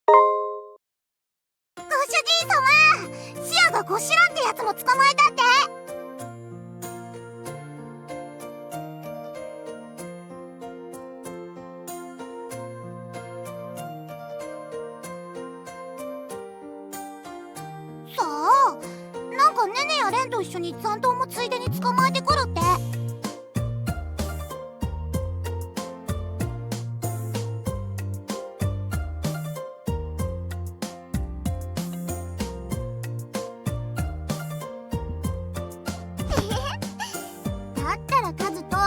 ご主人様、シアがゴシランってやつも捕まえたって。さあ、なんかネネやレンと一緒に残党もついでに捕まえてくるって。だったらカズと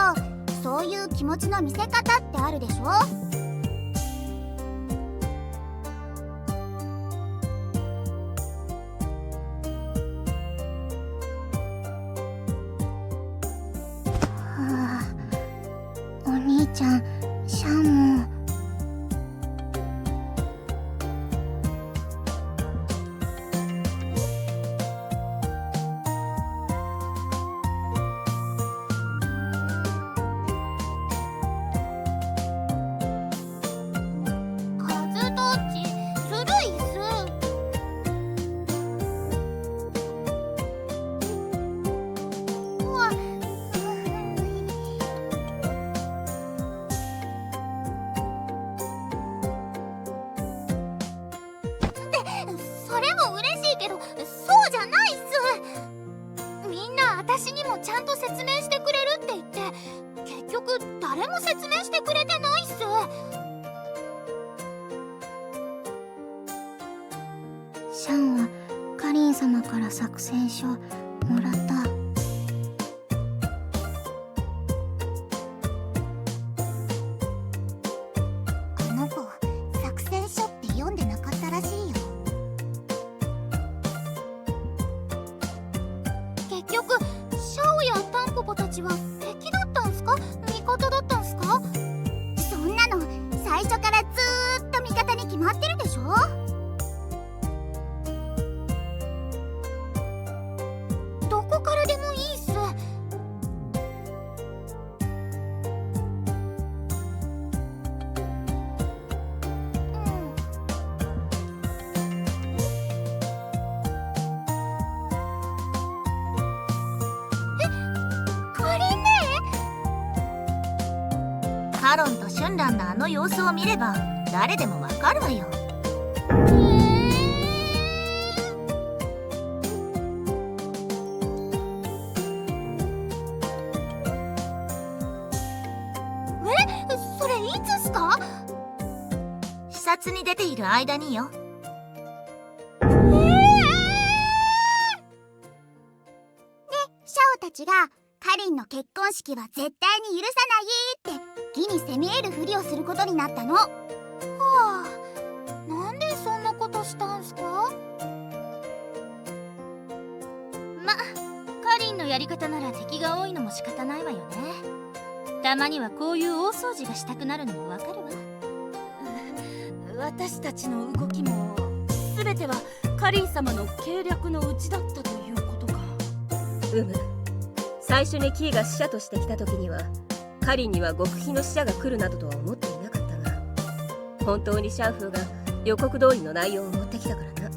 そういう気持ちの見せ方ってあるでしょ。お兄ちゃん、シャンも。カズトッチ、ずるいっす。うわ、それも嬉しいけど、そうじゃないっす。みんな私にもちゃんと説明してくれるって言って結局誰も説明してくれてないっす。シャンはカリン様から作戦書もらった。あの子、作戦書って読んでなかったらしいよ。結局シャオやタンポポたちは敵だったんすか、味方だったんすか。そんなの最初からずーっと味方に決まってるでしょ。どこからでもいいっす。カリンね。カロンとシュンランのあの様子を見れば誰でもわかるわよ。それいつっすか。視察に出ている間によ。シャオたちがカリンの結婚式は絶対に許さないって義に攻めえるふりをすることになったの。はあ、なんでそんなことしたんすか。ま、カリンのやり方なら敵が多いのも仕方ないわよね。たまにはこういう大掃除がしたくなるのもわかるわ。私たちの動きも全てはカリン様の計略のうちだったということか。最初にキーが使者として来た時にはカリンには極秘の使者が来るなどとは思っていなかったが、本当にシャンフーが予告通りの内容を持ってきたからな。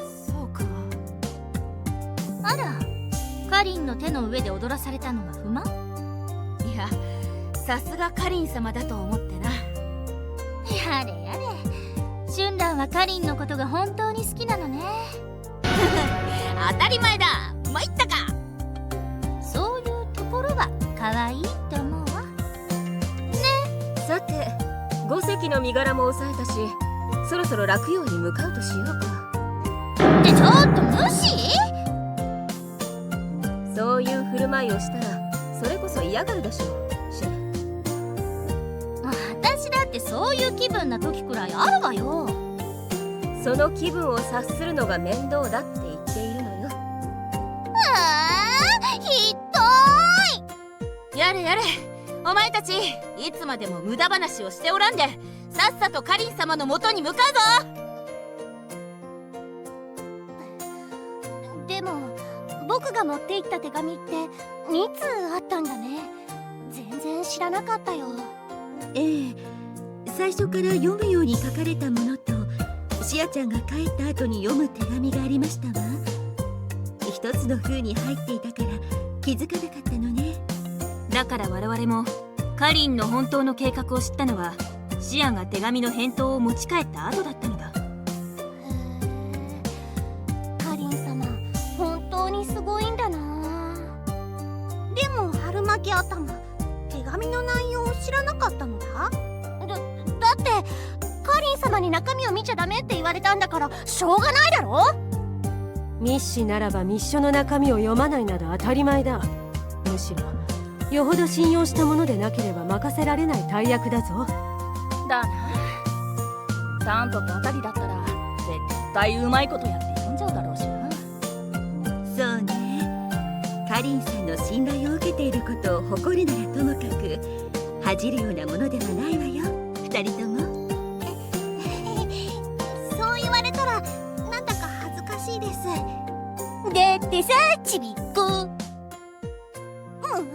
そうか。あら、カリンの手の上で踊らされたのは不満？いや、さすがカリン様だと思ってな。やれやれ、シュンランはカリンのことが本当に好きなのね。当たり前だ。参ったか。そういうところは可愛いと思うわ。さて、5隻の身柄も抑えたし、そろそろ落葉に向かうとしようか。ってちょっと無視？そういう振る舞いをしたらそれこそ嫌がるでしょう。私だってそういう気分な時くらいあるわよ。その気分を察するのが面倒だって言っているのよ。ひどい。やれやれ、お前たちいつまでも無駄話をしておらんで、さっさとカリン様の元に向かうぞ。でも僕が持って行った手紙って2通あったんだね。全然知らなかったよ。ええ、最初から読むように書かれたものと、シアちゃんが帰った後に読む手紙がありましたわ。一つの封に入っていたから気づかなかったのね。だから我々もカリンの本当の計画を知ったのはシアが手紙の返答を持ち帰った後だったのだ。カリン様、本当にすごいんだな。でも春巻き頭、手紙の内容を知らなかったのだ。だってカリン様に中身を見ちゃダメって言われたんだからしょうがないだろ。密使ならば密書の中身を読まないなど当たり前だ。むしろよほど信用したものでなければ任せられない大役だぞ。だな。タントとあたりだったら絶対うまいことやって読んじゃうだろうしな。そうね、カリンさんの信頼を受けていることを誇るならともかく恥じるようなものではないわよ、二人とも。そう言われたらなんだか恥ずかしいです。だってさ、ちびっこ。リン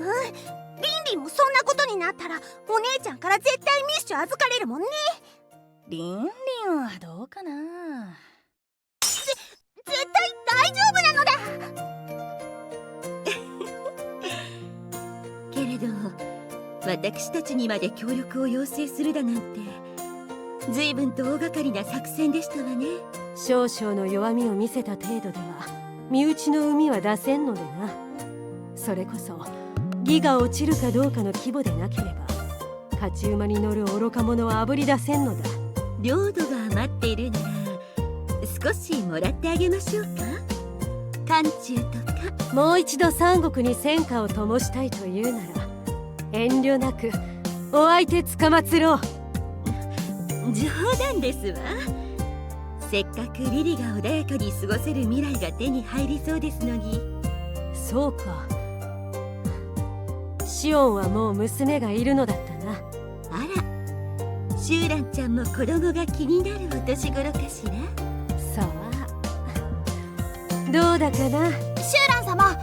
リンもそんなことになったらお姉ちゃんから絶対ミッシュ預かれるもんね。リンリンはどうかな。絶対大丈夫なのだ。けれど私たちにまで協力を要請するだなんて随分と大掛かりな作戦でしたわね。少々の弱みを見せた程度では身内の海は出せんのでな。それこそ義が落ちるかどうかの規模でなければ勝ち馬に乗る愚か者はあぶり出せんのだ。領土が余っているなら少しもらってあげましょうか。漢中とか。もう一度三国に戦火を灯したいというなら遠慮なくお相手つかまつろう。冗談ですわ。せっかくリリが穏やかに過ごせる未来が手に入りそうですのに。そうか、シオンはもう娘がいるのだったな。あら、シューランちゃんも子供が気になるお年頃かしら。さあどうだかな。シューラン様、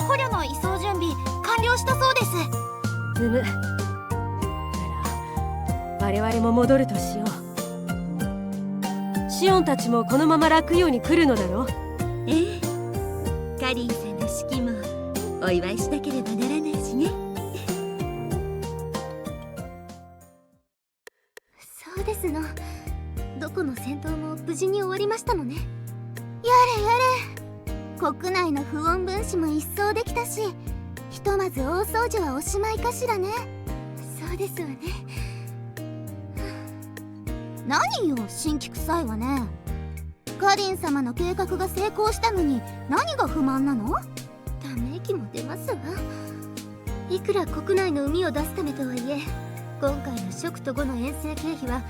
捕虜の移送準備完了したそうです。なら我々も戻るとしよう。シオンたちもこのまま落葉に来るのだろう。ええ、カリンさんの式もお祝いしなければならないしね。そうですの。どこの戦闘も無事に終わりましたのね。やれやれ、国内の不穏分子も一掃できたし、ひとまず大掃除はおしまいかしらね。そうですわね。何よ、新規臭いわね。カリン様の計画が成功したのに何が不満なの？ため息も出ますわ。いくら国内の海を出すためとはいえ、今回の食と後の遠征経費は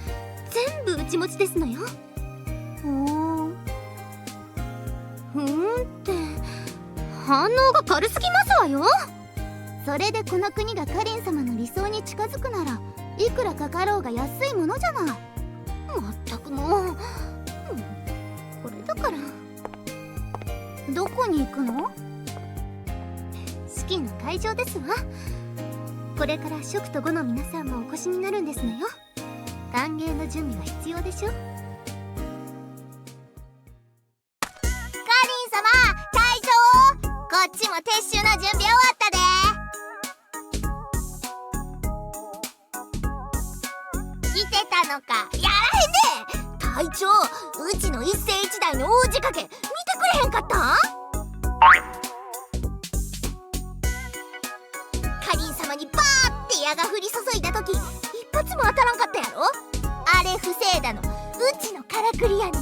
全部内持ちですのよ。って反応が軽すぎますわよ。それでこの国がカリン様の理想に近づくならいくらかかろうが安いものじゃない。まったくもう、これだから。どこに行くの？式の会場ですわ。これから食と後の皆さんもお越しになるんですのよ。歓迎の準備は必要でしょ。カリン様、退場。こっちも撤収の準備終わったで。来てたのか。やらへんで。隊長、うちの一世一代の大仕掛け見てくれへんかった？カリン様にバーって矢が降り注いだ時、一発も当たらんかったやろ。あれ防いだのうちのからくりやねん。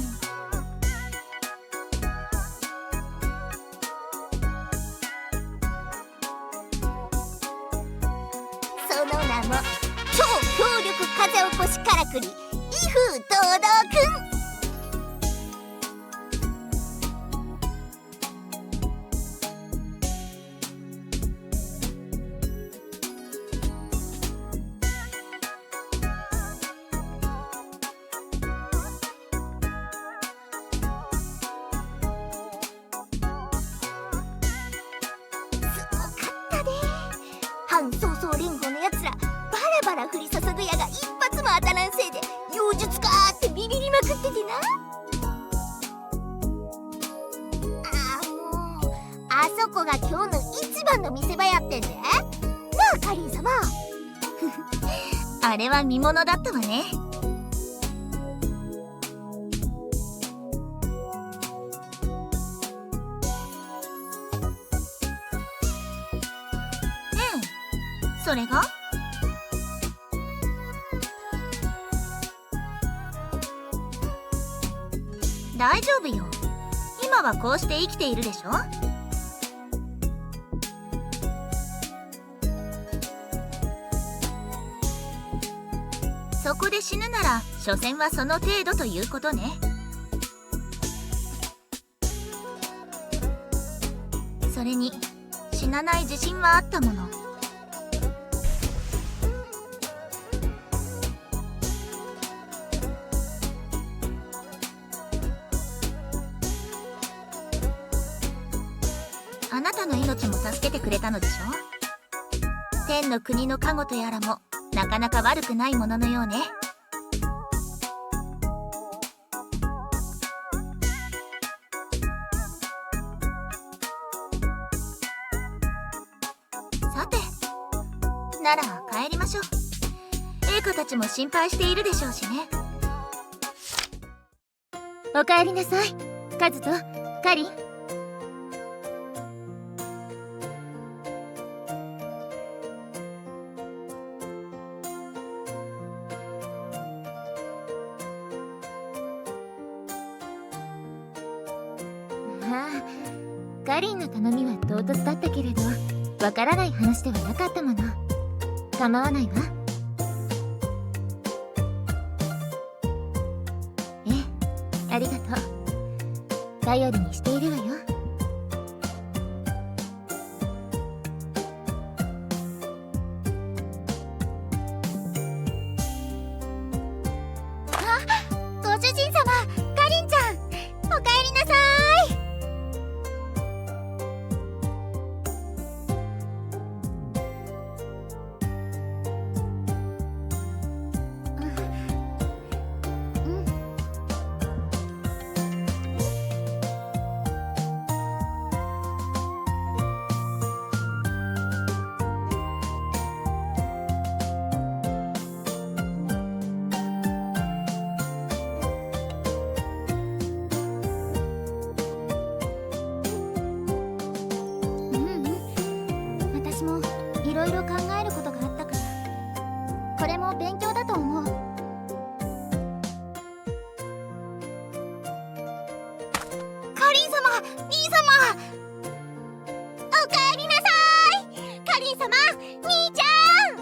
その名も超強力風起こしからくり、威風堂々くん。半早々連合のやつらバラバラ降り注ぐ矢が一発も当たらんせいで番の見せ場やってんで。なあカリン様。あれは見ものだったわね。それが？大丈夫よ。今はこうして生きているでしょ。そこで死ぬなら所詮はその程度ということね。それに死なない自信はあったもの。あなたの命も助けてくれたのでしょ。天の国の加護とやらもなかなか悪くないもののようね。さて、なら帰りましょう。栄子たちも心配しているでしょうしね。おかえりなさいカズとカリン。カリンの頼みは唐突だったけれど、わからない話ではなかったもの。構わないわ。ええ、ありがとう。頼りにしているわよ。あ、ご主人様、カリンちゃん、おかえりなさい。私もいろいろ考えることがあったから、これも勉強だと思う。カリン様、兄様、おかえりなさい。カリン様、兄ちゃん。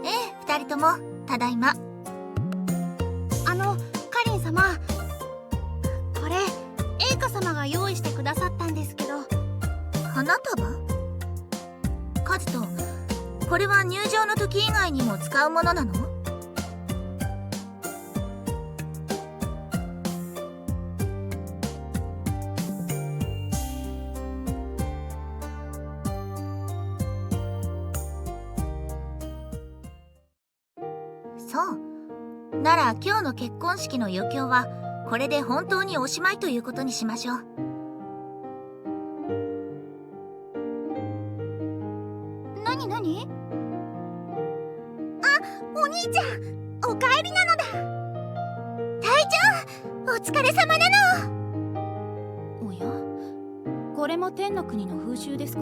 ええ、二人ともただいま。カリン様、これ栄華様が用意してくださったんですけど。花束？カズト、これは入場の時以外にも使うものなの？そう。なら今日の結婚式の余興はこれで本当におしまいということにしましょう。なになに？あ、お兄ちゃん、おかえりなのだ。隊長、お疲れ様なの。おや、これも天の国の風習ですか？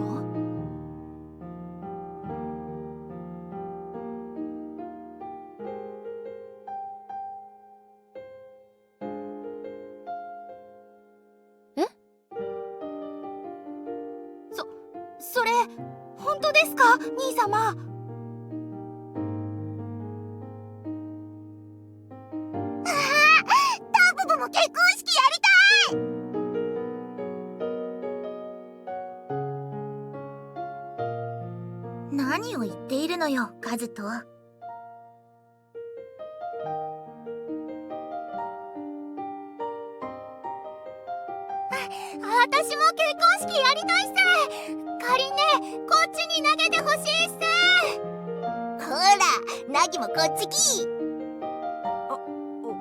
それ本当ですか、兄様？タンポポも結婚式やりたい。何を言っているのよ、カズト。私も結婚式やりたいっす。かりんね、こっちに投げてほしいっす。ほら、ナギもこっちき。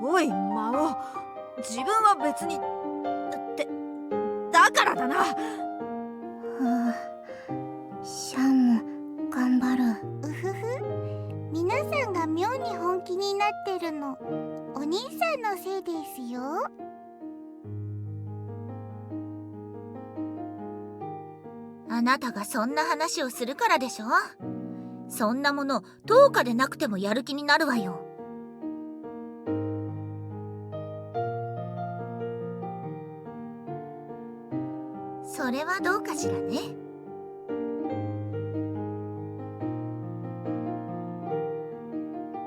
おい魔王、自分は別にってだからだな。シャンも頑張る。うふふ、皆さんが妙に本気になってるのお兄さんのせいですよ。あなたがそんな話をするからでしょ。そんなもの10日でなくてもやる気になるわよ。それはどうかしらね。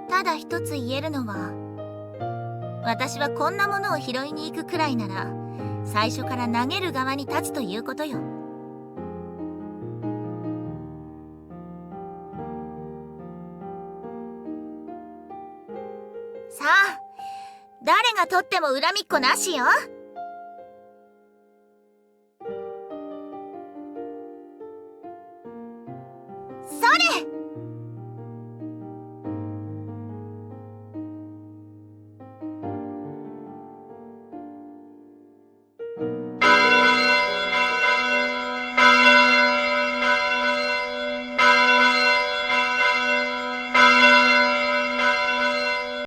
ただ一つ言えるのは、私はこんなものを拾いに行くくらいなら最初から投げる側に立つということよ。さあ、誰がとっても恨みっこなしよ。